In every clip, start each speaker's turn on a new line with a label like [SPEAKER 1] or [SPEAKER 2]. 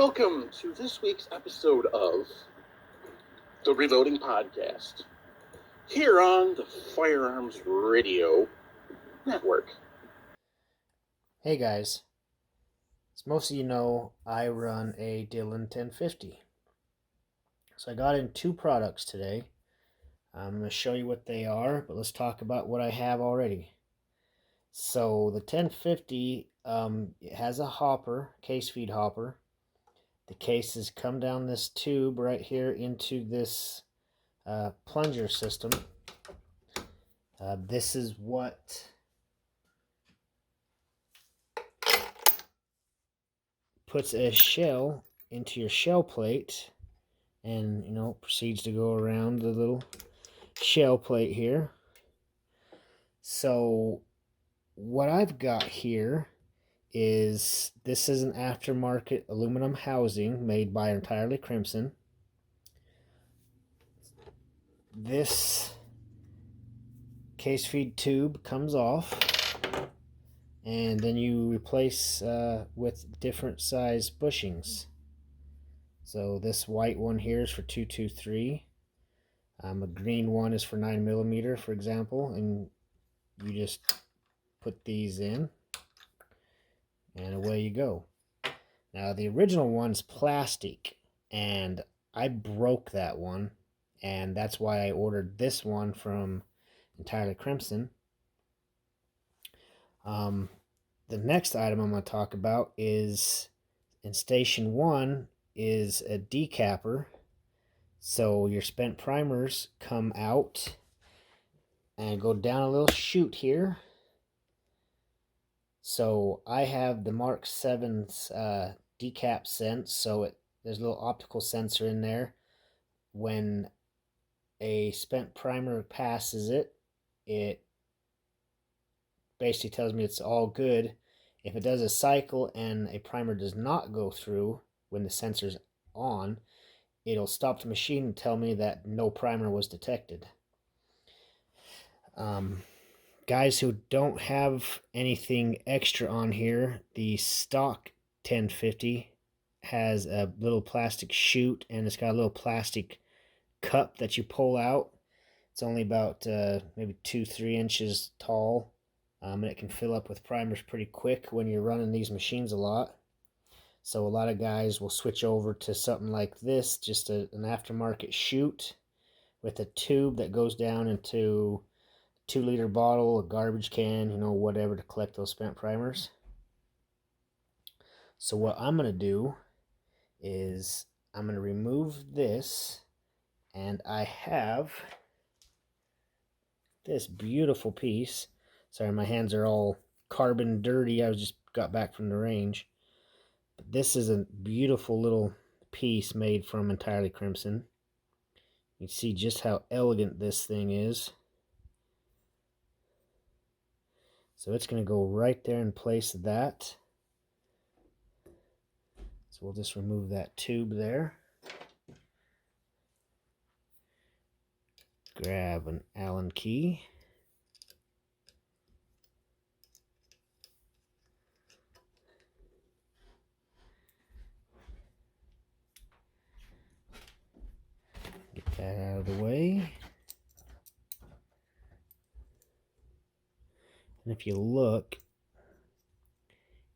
[SPEAKER 1] Welcome to this week's episode of the Reloading Podcast, here on the Firearms Radio Network.
[SPEAKER 2] Hey guys, as most of you know, I run a Dillon 1050. So I got in two products today. I'm going to show you what they are, but let's talk about what I have already. So the 1050 it has a hopper, case feed hopper. The cases come down this tube right here into this plunger system. This is what puts a shell into your shell plate and proceeds to go around the little shell plate here. So what I've got here is this is an aftermarket aluminum housing made by Entirely Crimson. This case feed tube comes off and then you replace with different size bushings. So this white one here is for 223. A green one is for 9mm, for example, and you just put these in and away you go. Now the original one's plastic and I broke that one, and that's why I ordered this one from Entirely Crimson. The next item I'm going to talk about is in Station 1 is a decapper. So your spent primers come out and go down a little chute here. So I have the Mark 7's decap sense, so there's a little optical sensor in there. When a spent primer passes it, it basically tells me it's all good. If it does a cycle and a primer does not go through when the sensor's on, it'll stop the machine and tell me that no primer was detected. Guys who don't have anything extra on here, the stock 1050 has a little plastic chute and it's got a little plastic cup that you pull out. It's only about maybe 2-3 inches tall, and it can fill up with primers pretty quick when you're running these machines a lot. So a lot of guys will switch over to something like this, just an aftermarket chute with a tube that goes down into 2-liter bottle, a garbage can, whatever, to collect those spent primers. So what I'm going to do is I'm going to remove this, and I have this beautiful piece. Sorry, my hands are all carbon dirty. I just got back from the range. But this is a beautiful little piece made from Entirely Crimson. You can see just how elegant this thing is. So it's going to go right there in place of that. So we'll just remove that tube there. Grab an Allen key. Get that out of the way. And if you look,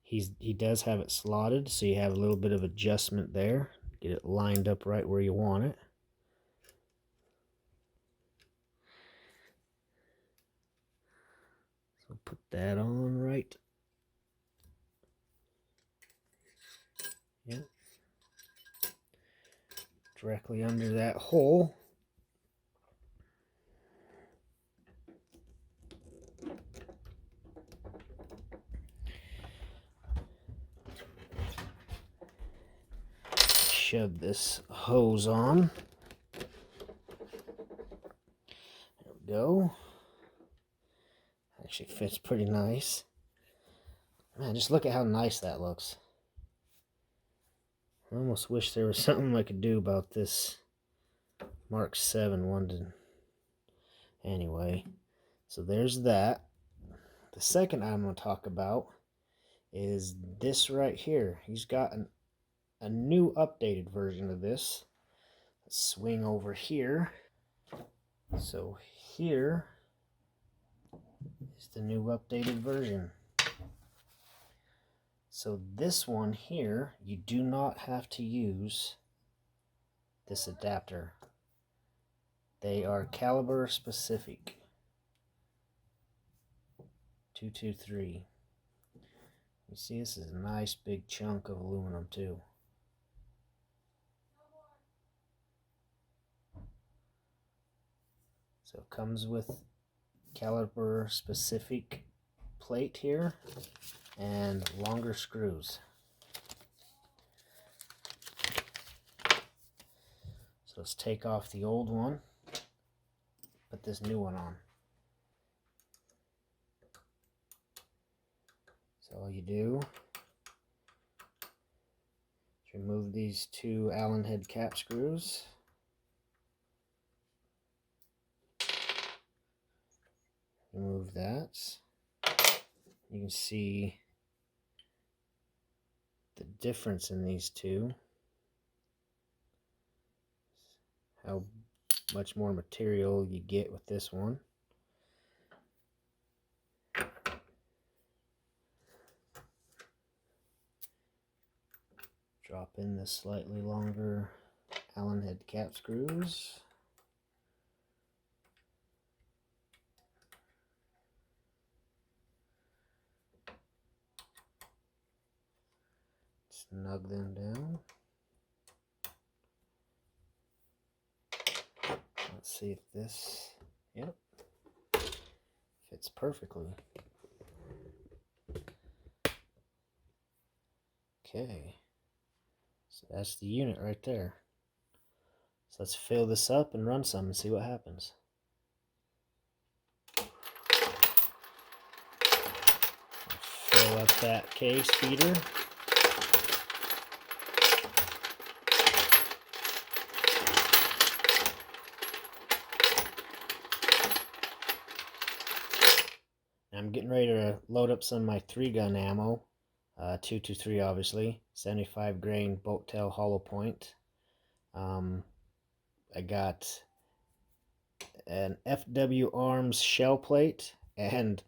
[SPEAKER 2] he does have it slotted, so you have a little bit of adjustment there. Get it lined up right where you want it. So put that on right. Yeah. Directly under that hole. Shove this hose on. There we go. Actually fits pretty nice. Man, just look at how nice that looks. I almost wish there was something I could do about this Mark 7 one. Anyway, so there's that. The second I'm going to talk about is this right here. He's got a new updated version of this. Let's swing over here. So here is the new updated version. So this one here, you do not have to use this adapter. They are caliber specific. 223. You see, this is a nice big chunk of aluminum too. So it comes with caliber specific plate here and longer screws. So let's take off the old one, put this new one on. So all you do is remove these two Allen head cap screws. Remove that. You can see the difference in these two. How much more material you get with this one. Drop in the slightly longer Allen head cap screws. Snug them down. Let's see if this, yep, fits perfectly. Okay, so that's the unit right there. So let's fill this up and run some and see what happens. Fill up that case feeder. I'm getting ready to load up some of my 3-gun ammo, 223 obviously, 75 grain boat tail hollow point. I got an FW Arms shell plate, and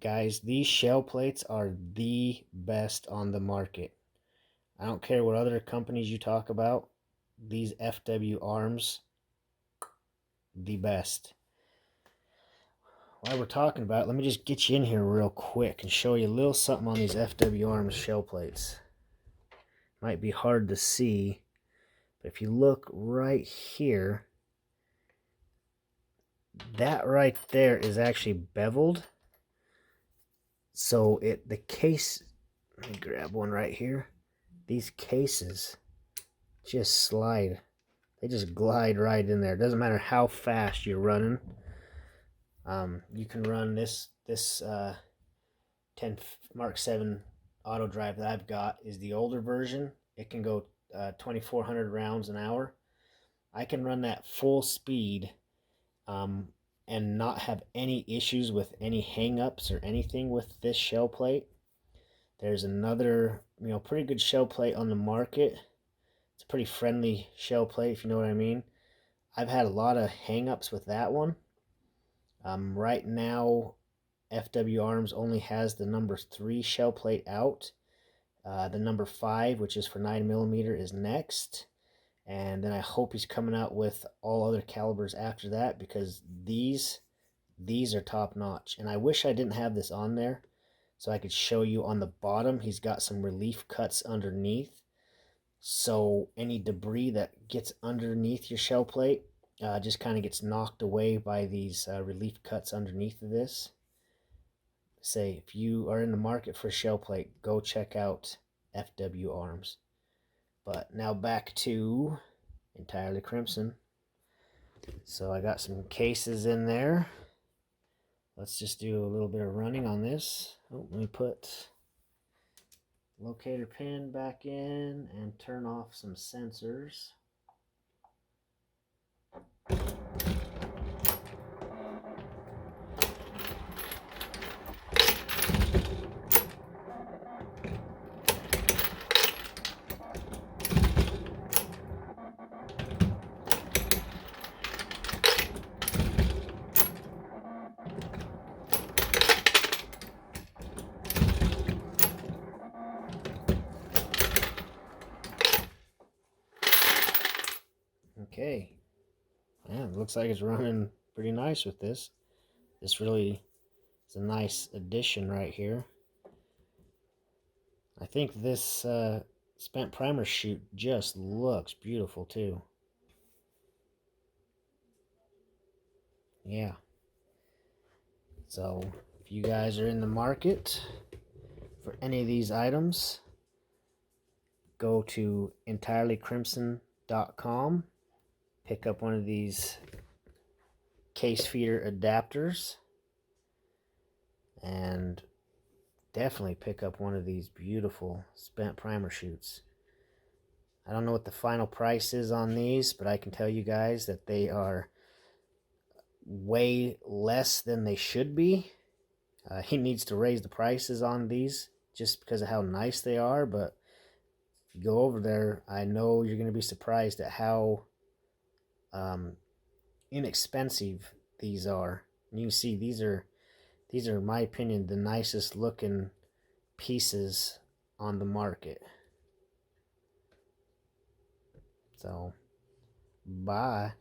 [SPEAKER 2] guys, these shell plates are the best on the market. I don't care what other companies you talk about, these FW Arms, the best. While we're talking about it, let me just get you in here real quick and show you a little something on these FW Arms shell plates. Might be hard to see, but if you look right here, that right there is actually beveled. So the case, let me grab one right here. These cases just slide. They just glide right in there. It doesn't matter how fast you're running. You can run this 10 Mark 7 auto drive that I've got is the older version. It can go 2,400 rounds an hour. I can run that full speed and not have any issues with any hang-ups or anything with this shell plate. There's another, pretty good shell plate on the market. It's a pretty friendly shell plate, if you know what I mean. I've had a lot of hang-ups with that one. Right now, FW Arms only has the number 3 shell plate out. The number 5, which is for 9mm, is next. And then I hope he's coming out with all other calibers after that, because these are top notch. And I wish I didn't have this on there so I could show you on the bottom. He's got some relief cuts underneath. So any debris that gets underneath your shell plate just kind of gets knocked away by these relief cuts underneath of this. Say, if you are in the market for a shell plate, go check out FW Arms. But now back to Entirely Crimson. So I got some cases in there. Let's just do a little bit of running on this. Oh, let me put locator pin back in and turn off some sensors. Okay. Yeah, it looks like it's running pretty nice with this. This really is a nice addition right here. I think this spent primer chute just looks beautiful too. Yeah. So if you guys are in the market for any of these items, go to entirelycrimson.com, pick up one of these case feeder adapters, and definitely pick up one of these beautiful spent primer chutes. I don't know what the final price is on these, but I can tell you guys that they are way less than they should be. He needs to raise the prices on these just because of how nice they are, but if you go over there, I know you're going to be surprised at how inexpensive these are. And you can see these are, in my opinion, the nicest looking pieces on the market. So, bye.